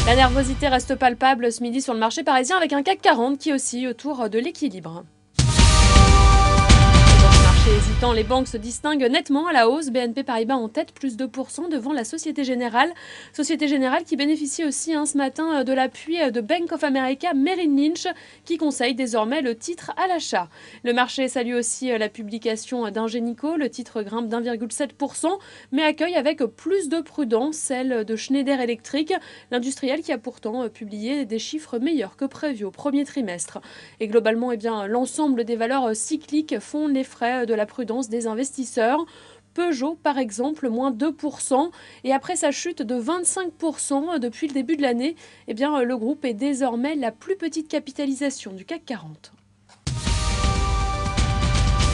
La nervosité reste palpable ce midi sur le marché parisien avec un CAC 40 qui oscille autour de l'équilibre. Marché hésitant, les banques se distinguent nettement à la hausse. BNP Paribas en tête, plus 2% devant la Société Générale. Société Générale qui bénéficie aussi ce matin de l'appui de Bank of America Merrill Lynch qui conseille désormais le titre à l'achat. Le marché salue aussi la publication d'Ingenico. Le titre grimpe d'1,7% mais accueille avec plus de prudence celle de Schneider Electric, l'industriel qui a pourtant publié des chiffres meilleurs que prévu au premier trimestre. Et globalement, l'ensemble des valeurs cycliques font les frais de la prudence des investisseurs. Peugeot, par exemple, moins 2%. Et après sa chute de 25% depuis le début de l'année, le groupe est désormais la plus petite capitalisation du CAC 40.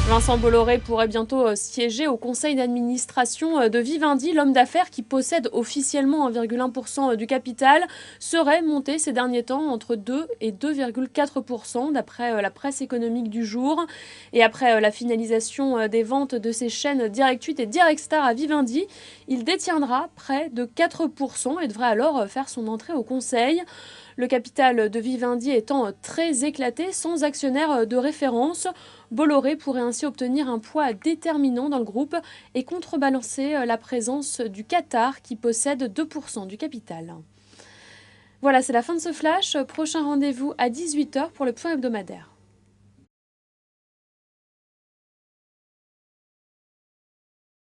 Vincent Bolloré pourrait bientôt siéger au conseil d'administration de Vivendi. L'homme d'affaires qui possède officiellement 1,1% du capital serait monté ces derniers temps entre 2 et 2,4% d'après la presse économique du jour. Et après la finalisation des ventes de ses chaînes Direct8 et Directstar à Vivendi, il détiendra près de 4% et devrait alors faire son entrée au conseil. Le capital de Vivendi étant très éclaté, sans actionnaire de référence, Bolloré pourrait ainsi obtenir un poids déterminant dans le groupe et contrebalancer la présence du Qatar qui possède 2% du capital. Voilà, c'est la fin de ce flash. Prochain rendez-vous à 18h pour le point hebdomadaire.